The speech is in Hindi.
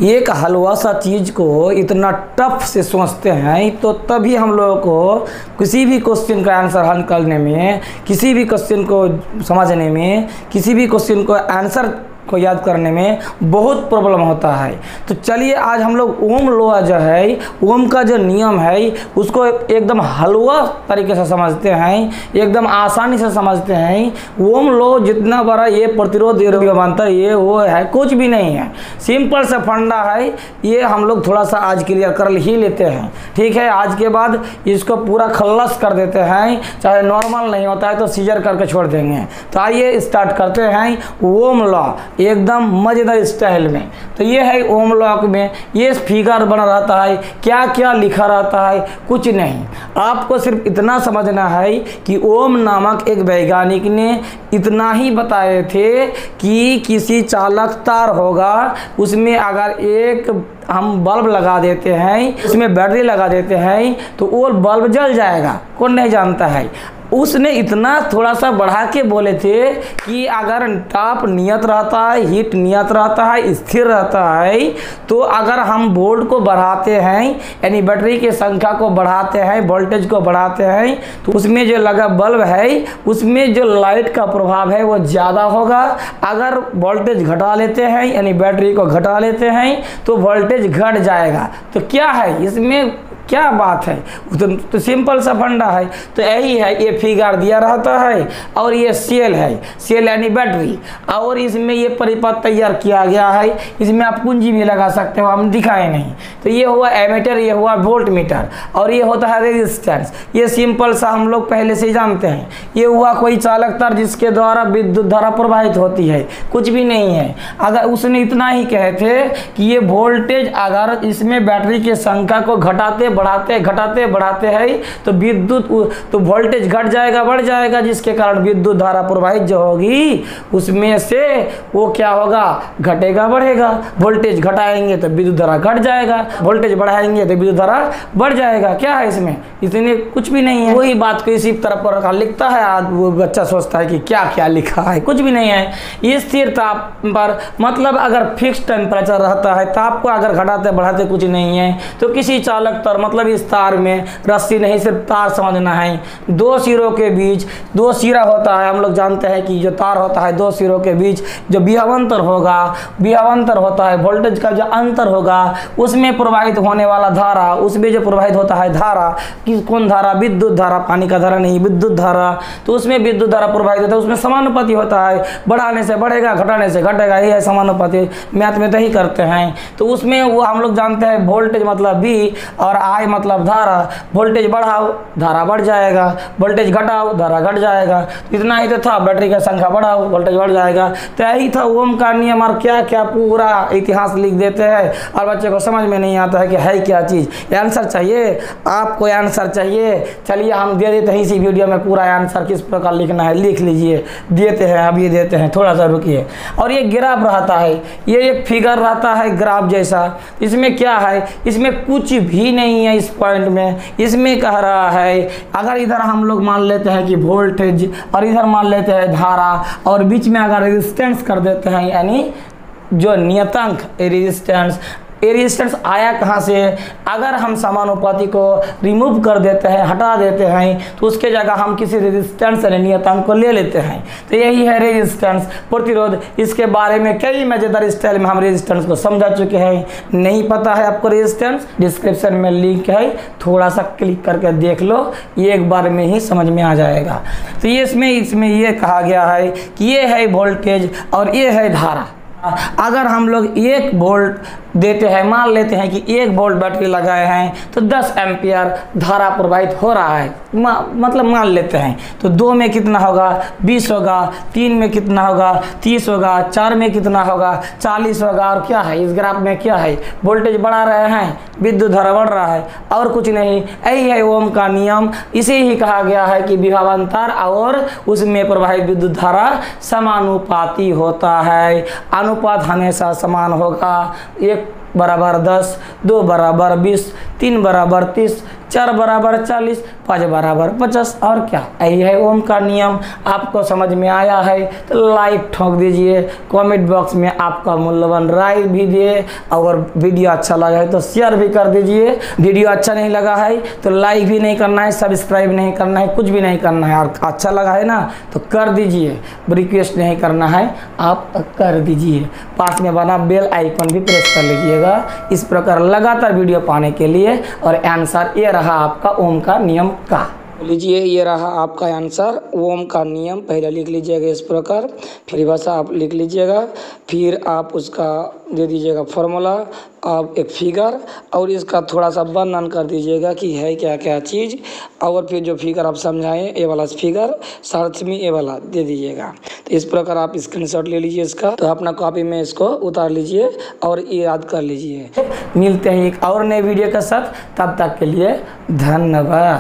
एक हलवा सा चीज़ को इतना टफ से सोचते हैं, तो तभी हम लोगों को किसी भी क्वेश्चन का आंसर हल करने में, किसी भी क्वेश्चन को समझने में, किसी भी क्वेश्चन को आंसर को याद करने में बहुत प्रॉब्लम होता है। तो चलिए आज हम लोग ओम लॉ जो है, ओम का जो नियम है उसको एकदम हलवा तरीके से समझते हैं, एकदम आसानी से समझते हैं। ओम लॉ जितना बड़ा ये प्रतिरोध विभवांतर ये वो है, कुछ भी नहीं है, सिंपल सा फंडा है। ये हम लोग थोड़ा सा आज क्लियर कर ही लेते हैं, ठीक है। आज के बाद इसको पूरा खल्लास कर देते हैं, चाहे नॉर्मल नहीं होता है तो सीजर करके छोड़ देंगे। तो आइए स्टार्ट करते हैं ओम लॉ एकदम मज़ेदार स्टाइल में। तो ये है ओम लॉ में, ये फिगर बना रहता है, क्या क्या लिखा रहता है कुछ नहीं। आपको सिर्फ इतना समझना है कि ओम नामक एक वैज्ञानिक ने इतना ही बताए थे कि किसी चालक तार होगा, उसमें अगर एक हम बल्ब लगा देते हैं, उसमें बैटरी लगा देते हैं तो वो बल्ब जल जाएगा, कौन नहीं जानता है। उसने इतना थोड़ा सा बढ़ा के बोले थे कि अगर ताप नियत रहता है, हीट नियत रहता है, स्थिर रहता है, तो अगर हम वोल्ट को बढ़ाते हैं यानी बैटरी की संख्या को बढ़ाते हैं, वोल्टेज को बढ़ाते हैं, तो उसमें जो लगा बल्ब है उसमें जो लाइट का प्रभाव है वो ज़्यादा होगा। अगर वोल्टेज घटा लेते हैं यानी बैटरी को घटा लेते हैं तो वोल्टेज घट जाएगा। तो क्या है इसमें, क्या बात है, तो सिंपल सा फंडा है। तो यही है, ये फिगर दिया रहता है और ये सेल है, सेल यानी बैटरी, और इसमें ये परिपथ तैयार किया गया है। इसमें आप कुंजी भी लगा सकते हो, हम दिखाए नहीं। तो ये हुआ एमीटर, ये हुआ वोल्ट मीटर, और ये होता है रेजिस्टेंस। ये सिंपल सा हम लोग पहले से जानते हैं। ये हुआ कोई चालक तार जिसके द्वारा विद्युत धारा प्रवाहित होती है, कुछ भी नहीं है। अगर उसने इतना ही कहे थे कि ये वोल्टेज अगर इसमें बैटरी की संख्या को घटाते घटाते बढ़ाते हैं तो विद्युत तो वोल्टेज घट जाएगा बढ़ जाएगा, जिसके कारण विद्युत धारा प्रवाहित जो होगी उसमें से वो क्या होगा, घटेगा बढ़ेगा। वोल्टेज घटाएंगे तो विद्युत धारा घट जाएगा, वोल्टेज बढ़ाएंगे तो विद्युत धारा बढ़ जाएगा। क्या है इसमें, इतने कुछ भी नहीं है। वही बात को इसी तरफ पर रखा लिखता है, आज वो बच्चा सोचता है कि क्या क्या लिखा है, कुछ भी नहीं है। स्थिर ताप पर मतलब अगर फिक्स टेम्परेचर रहता है, ताप को अगर घटाते बढ़ाते कुछ नहीं है, तो किसी चालक तार मतलब इस तार में रस्सी नहीं सिर्फ तार समझना है। दो सिरों के बीच दो सिरा होता है, हम लोग जानते हैं कि जो तार होता है दो सिरों के बीच जो विभवांतर होगा, विभवांतर होता है वोल्टेज का जो अंतर होगा, उसमें प्रवाहित होने वाला धारा, उसमें जो प्रवाहित होता है धारा, किस कौन धारा, विद्युत धारा, पानी का धारा नहीं, विद्युत धारा। तो उसमें विद्युत धारा प्रवाहित होता है, उसमें समानुपाती होता है, बढ़ाने से बढ़ेगा घटाने से घटेगा, यही है समानुपाती। मैथ में तो ही करते हैं। तो उसमें वो हम लोग जानते हैं वोल्टेज मतलब V और I मतलब धारा। वोल्टेज बढ़ाओ धारा बढ़ जाएगा, वोल्टेज घटाओ धारा घट जाएगा। इतना ही तो था, बैटरी का संख्या बढ़ाओ वोल्टेज बढ़ जाएगा। तो यही था ओम का नियम, और क्या क्या पूरा इतिहास लिख देते हैं और बच्चे को समझ में नहीं आता है कि है क्या चीज़। आंसर चाहिए आपको, आंसर चाहिए, चलिए हम दे देते हैं इसी वीडियो में पूरा आंसर किस प्रकार लिखना है, लिख लीजिए। देते हैं, अभी देते हैं, थोड़ा सा रुकिए। और ये ग्राफ रहता है, ये एक फिगर रहता है ग्राफ जैसा। इसमें क्या है, इसमें कुछ भी नहीं है। इस पॉइंट में इसमें कह रहा है अगर इधर हम लोग मान लेते हैं कि वोल्टेज और इधर मान लेते हैं धारा, और बीच में अगर रेजिस्टेंस कर देते हैं यानी जो नियतांक रेजिस्टेंस, रेजिस्टेंस आया कहाँ से, अगर हम समानुपाती को रिमूव कर देते हैं, हटा देते हैं, तो उसके जगह हम किसी रेजिस्टेंस यानी नियतांक को ले लेते हैं। तो यही है रेजिस्टेंस, प्रतिरोध। इसके बारे में कई मज़ेदार स्टाइल में हम रेजिस्टेंस को समझा चुके हैं। नहीं पता है आपको रेजिस्टेंस, डिस्क्रिप्शन में लिंक है, थोड़ा सा क्लिक करके देख लो, ये एक बार में ही समझ में आ जाएगा। तो ये इसमें ये कहा गया है कि ये है वोल्टेज और ये है धारा। अगर हम लोग 1 वोल्ट देते हैं, मान लेते हैं कि 1 वोल्ट बैटरी लगाए हैं तो 10 एम्पियर धारा प्रवाहित हो रहा है, मतलब मान लेते हैं। तो 2 में कितना होगा, 20 होगा, 3 में कितना होगा, 30 होगा, 4 में कितना होगा, 40 होगा। और क्या है इस ग्राफ में, क्या है, वोल्टेज बढ़ा रहे हैं, विद्युत धारा बढ़ रहा है, और कुछ नहीं। यही है ओम का नियम। इसे ही कहा गया है कि विभवांतर और उसमें प्रवाहित विद्युत धारा समानुपाती होता है। अनुपात हमेशा समान होगा। 1 बराबर 10, 2 बराबर 20, 3 बराबर 30, 4 बराबर 40, 5 बराबर 50। और क्या, यही है ओम का नियम। आपको समझ में आया है तो लाइक ठोक दीजिए, कमेंट बॉक्स में आपका मूल्यवान राय भी दिए। अगर वीडियो अच्छा लगा है तो शेयर भी कर दीजिए। वीडियो अच्छा नहीं लगा है तो लाइक भी नहीं करना है, सब्सक्राइब नहीं करना है, कुछ भी नहीं करना है। और अच्छा लगा है ना तो कर दीजिए, रिक्वेस्ट नहीं करना है, आप कर दीजिए। पास में बना बेल आइकन भी प्रेस कर लीजिएगा, इस प्रकार लगातार वीडियो पाने के लिए। और आंसर ये रहा आपका ओम का नियम का। लीजिए, ये रहा आपका आंसर ओम का नियम। पहले लिख लीजिएगा इस प्रकार, परिभाषा आप लिख लीजिएगा, फिर आप उसका दे दीजिएगा फॉर्मूला, आप एक फिगर, और इसका थोड़ा सा वर्णन कर दीजिएगा कि है क्या क्या चीज़। और फिर जो फिगर आप समझाएं, ये वाला फिगर साथ में ये वाला दे दीजिएगा। तो इस प्रकार आप स्क्रीनशॉट ले लीजिए इसका, तो अपना कॉपी में इसको उतार लीजिए और याद कर लीजिए। मिलते हैं एक और नए वीडियो के साथ, तब तक के लिए धन्यवाद।